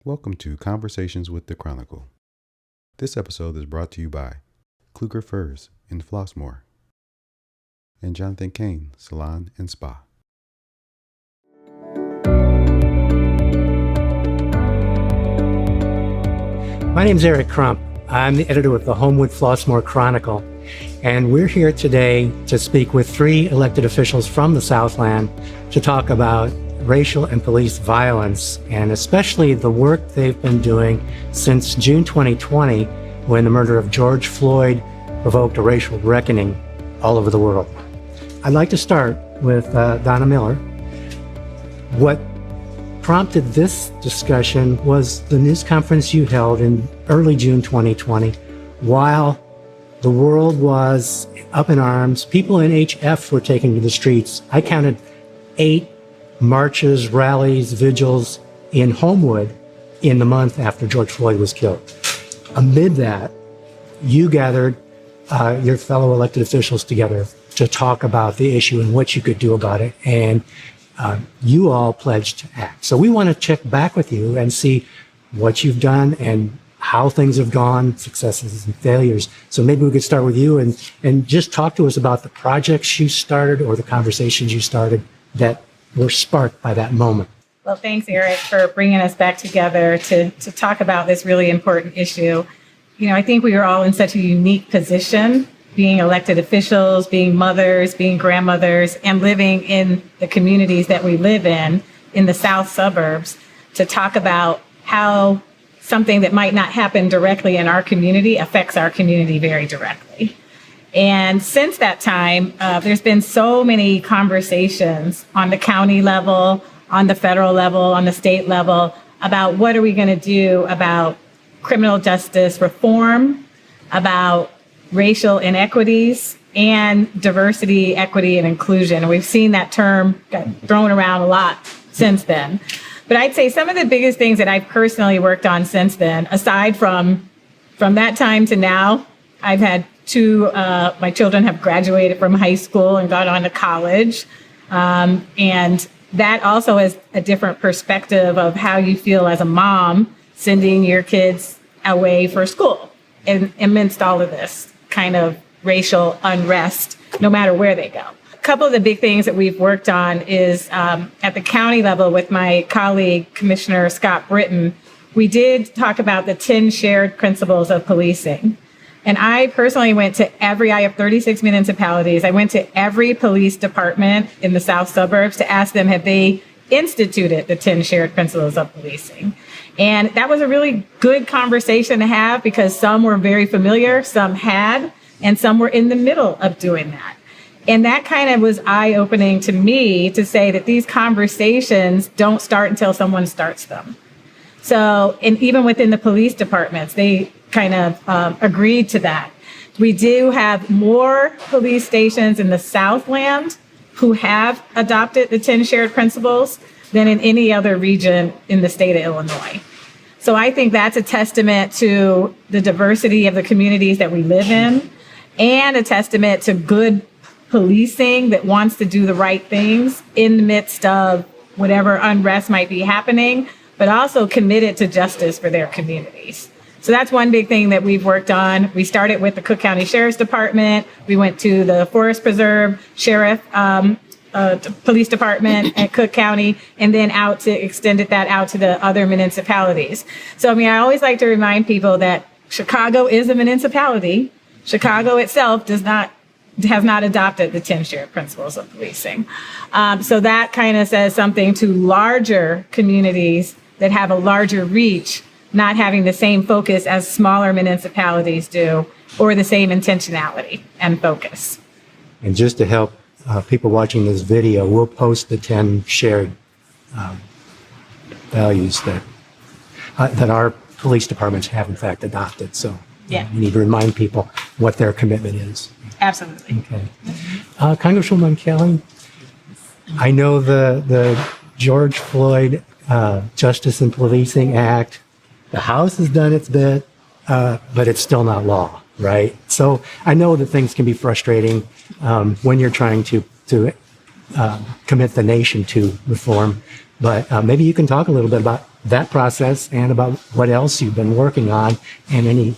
Welcome to Conversations with the Chronicle. This episode is brought to you by Kluger Furs in Flossmoor and Jonathan Kane Salon and Spa. My name's Eric Crump. I'm the editor with the Homewood-Flossmoor Chronicle, and we're here today to speak with three elected officials from the Southland to talk about racial and police violence, and especially the work they've been doing since June 2020, when the murder of George Floyd provoked a racial reckoning all over the world. I'd like to start with Donna Miller. What prompted this discussion was the news conference you held in early June 2020, while the world was up in arms. People in HF were taken to the streets. I counted 8 marches, rallies, vigils in Homewood in the month after George Floyd was killed. Amid that, you gathered your fellow elected officials together to talk about the issue and what you could do about it, and you all pledged to act. So we want to check back with you and see what you've done and how things have gone, successes and failures. So maybe we could start with you and just talk to us about the projects you started or the conversations you started that were sparked by that moment. Well, thanks, Eric, for bringing us back together to talk about this really important issue. You know, I think we are all in such a unique position, being elected officials, being mothers, being grandmothers, and living in the communities that we live in the South suburbs, to talk about how something that might not happen directly in our community affects our community very directly. And since that time, there's been so many conversations on the county level, on the federal level, on the state level, about what are we going to do about criminal justice reform, about racial inequities, and diversity, equity, and inclusion. And we've seen that term get thrown around a lot since then. But I'd say some of the biggest things that I've personally worked on since then, aside from that time to now, I've had my children have graduated from high school and gone on to college. And that also is a different perspective of how you feel as a mom sending your kids away for school and amidst all of this kind of racial unrest, no matter where they go. A couple of the big things that we've worked on is at the county level with my colleague, Commissioner Scott Britton, we did talk about the 10 shared principles of policing. And I personally went to I have 36 municipalities. I went to every police department in the South suburbs to ask them, have they instituted the 10 shared principles of policing? And that was a really good conversation to have, because some were very familiar, some had, and some were in the middle of doing that. And that kind of was eye-opening to me to say that these conversations don't start until someone starts them. So, and even within the police departments, they kind of agreed to that. We do have more police stations in the Southland who have adopted the 10 shared principles than in any other region in the state of Illinois. So I think that's a testament to the diversity of the communities that we live in, and a testament to good policing that wants to do the right things in the midst of whatever unrest might be happening, but also committed to justice for their communities. So that's one big thing that we've worked on. We started with the Cook County Sheriff's Department. We went to the Forest Preserve Sheriff Police Department at Cook County, and then extended that out to the other municipalities. So, I mean, I always like to remind people that Chicago is a municipality. Chicago itself has not adopted the 10 shared principles of policing. So that kind of says something to larger communities that have a larger reach, not having the same focus as smaller municipalities do, or the same intentionality and focus. And just to help people watching this video, we'll post the 10 shared values that our police departments have in fact adopted. So yeah, we need to remind people what their commitment is. Absolutely. Okay. Congresswoman Kelly, I know the George Floyd Justice and Policing Act, the House has done its bit, but it's still not law, right? So I know that things can be frustrating when you're trying to commit the nation to reform, but maybe you can talk a little bit about that process and about what else you've been working on and any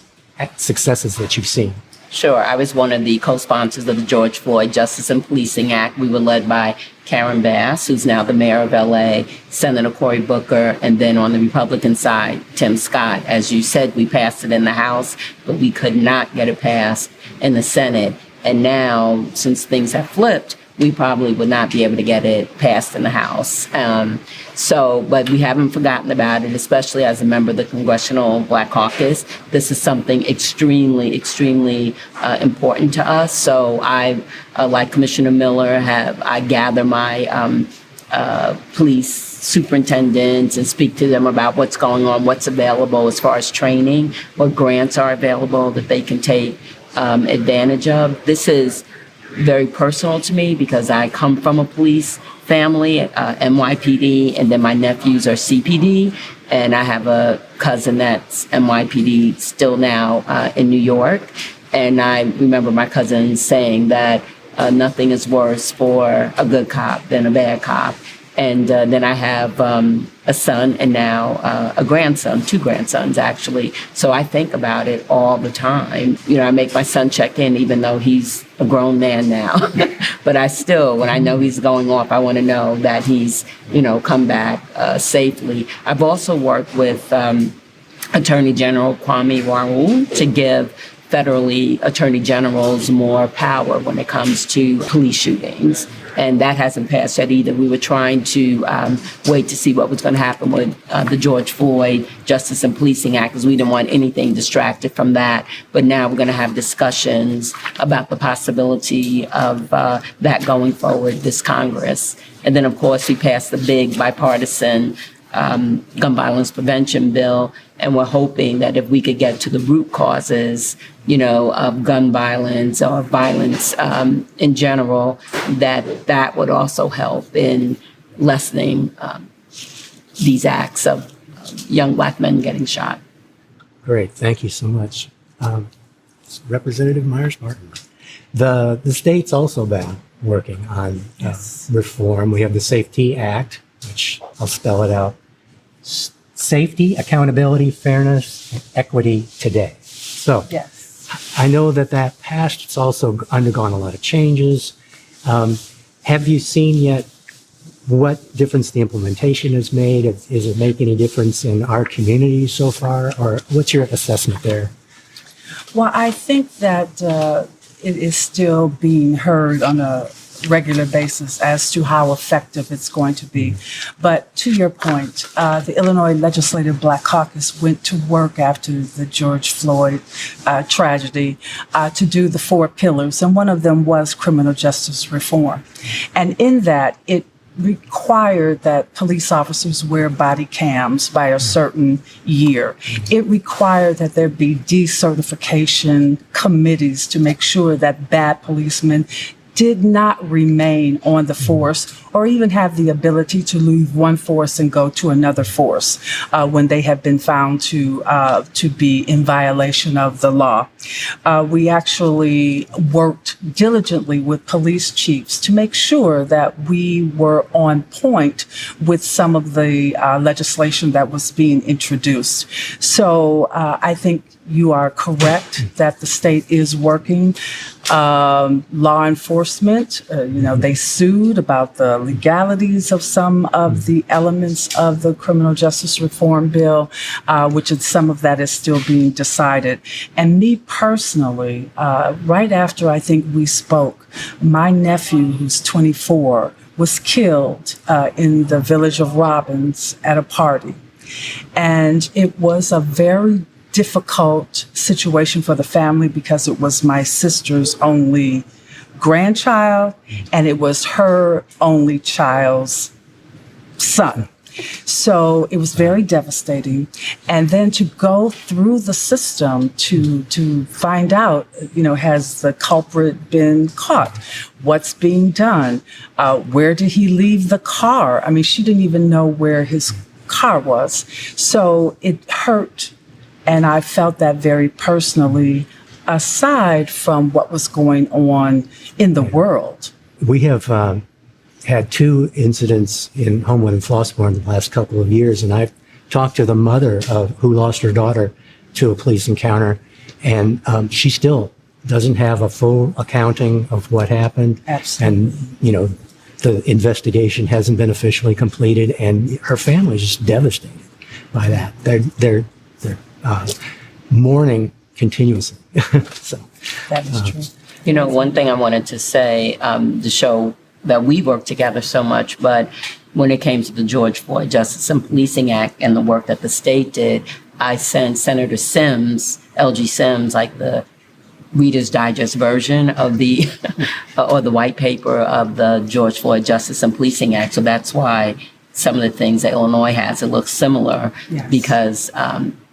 successes that you've seen. Sure. I was one of the co-sponsors of the George Floyd Justice and Policing Act. We were led by Karen Bass, who's now the mayor of LA, Senator Cory Booker, and then on the Republican side, Tim Scott. As you said, we passed it in the House, but we could not get it passed in the Senate. And now, since things have flipped, we probably would not be able to get it passed in the House. But we haven't forgotten about it, especially as a member of the Congressional Black Caucus. This is something extremely, extremely important to us. So I, like Commissioner Miller, I gather my police superintendents and speak to them about what's going on, what's available as far as training, what grants are available that they can take advantage of. This is very personal to me because I come from a police family, NYPD, and then my nephews are CPD, and I have a cousin that's NYPD still now in New York. And I remember my cousin saying that nothing is worse for a good cop than a bad cop. And then I have a son and now a grandson, 2 grandsons, actually. So I think about it all the time. You know, I make my son check in, even though he's a grown man now. But I still, when I know he's going off, I want to know that he's, come back safely. I've also worked with Attorney General Kwame Raoul to give federally attorney generals more power when it comes to police shootings. And that hasn't passed yet either. We were trying to wait to see what was going to happen with the George Floyd Justice and Policing Act, because we didn't want anything distracted from that. But now we're going to have discussions about the possibility of that going forward this Congress. And then, of course, we passed the big bipartisan gun violence prevention bill. And we're hoping that if we could get to the root causes, of gun violence or violence in general, that would also help in lessening these acts of young Black men getting shot. Great. Thank you so much. Representative Meyers-Martin. The state's also been working on reform. We have the Safety Act, which I'll spell it out. Safety, accountability, fairness, and equity today. So I know that passed. It's also undergone a lot of changes. Have you seen yet what difference the implementation has made? Is it make any difference in our community so far? Or what's your assessment there? Well, I think that it is still being heard on a regular basis as to how effective it's going to be. But to your point, the Illinois Legislative Black Caucus went to work after the George Floyd tragedy to do the 4 pillars, and one of them was criminal justice reform. And in that, it required that police officers wear body cams by a certain year. It required that there be decertification committees to make sure that bad policemen did not remain on the force or even have the ability to leave one force and go to another force when they have been found to be in violation of the law. We actually worked diligently with police chiefs to make sure that we were on point with some of the legislation that was being introduced. So I think you are correct that the state is working. Law enforcement, they sued about the legalities of some of the elements of the criminal justice reform bill, which is some of that is still being decided. And me personally, right after I think we spoke, my nephew, who's 24, was killed in the village of Robbins at a party. And it was a very difficult situation for the family because it was my sister's only grandchild and it was her only child's son. So it was very devastating. And then to go through the system to find out, has the culprit been caught? What's being done? Where did he leave the car? I mean, she didn't even know where his car was. So it hurt. And I felt that very personally, aside from what was going on in the world. We have had 2 incidents in Homewood and Flossmoor in the last couple of years, and I've talked to the mother who lost her daughter to a police encounter, and she still doesn't have a full accounting of what happened. Absolutely. And, the investigation hasn't been officially completed, and her family is just devastated by that. They're mourning continuously. So That is true. One thing I wanted to say to show that we work together so much, but when it came to the George Floyd Justice and Policing Act and the work that the state did, I sent Senator Sims, LG Sims, like the Reader's Digest version of the, or the white paper of the George Floyd Justice and Policing Act. So that's why some of the things that Illinois has, it looks similar. Yes. Because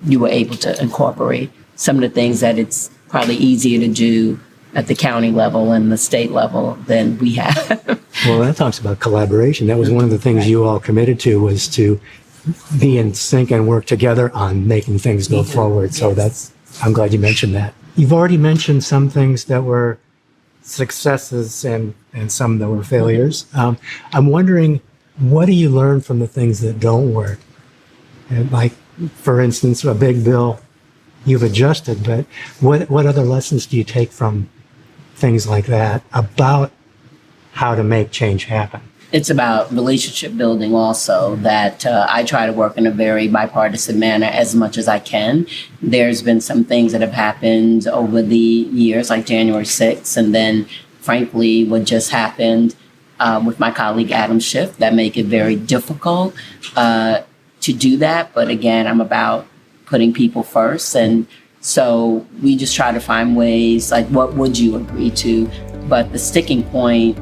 you were able to incorporate some of the things that it's probably easier to do at the county level and the state level than we have. Well, that talks about collaboration. That was one of the things you all committed to, was to be in sync and work together on making things go forward. So I'm glad you mentioned that. You've already mentioned some things that were successes and some that were failures. I'm wondering, what do you learn from the things that don't work? And like, for instance, a big bill, you've adjusted, but what other lessons do you take from things like that about how to make change happen? It's about relationship building also, that I try to work in a very bipartisan manner as much as I can. There's been some things that have happened over the years, like January 6th, and then, frankly, what just happened with my colleague Adam Schiff, that make it very difficult to do that. But again, I'm about putting people first. And so we just try to find ways, like, what would you agree to? But the sticking point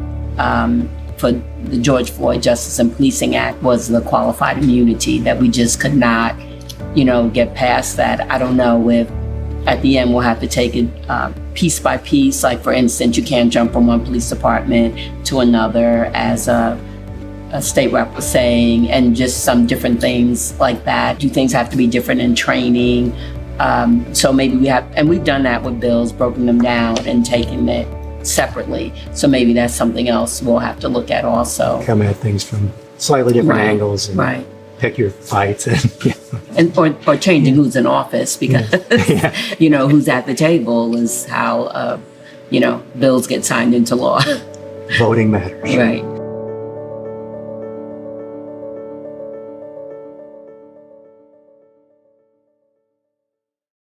for the George Floyd Justice and Policing Act was the qualified immunity, that we just could not, get past that. I don't know if at the end we'll have to take it piece by piece. Like, for instance, you can't jump from one police department to another, as a state rep was saying, and just some different things like that. Do things have to be different in training? So maybe we've done that with bills, broken them down and taken it separately. So maybe that's something else we'll have to look at also. Come at things from slightly different angles and pick your fights. And or changing who's in office, because, who's at the table is how, bills get signed into law. Voting matters. Right.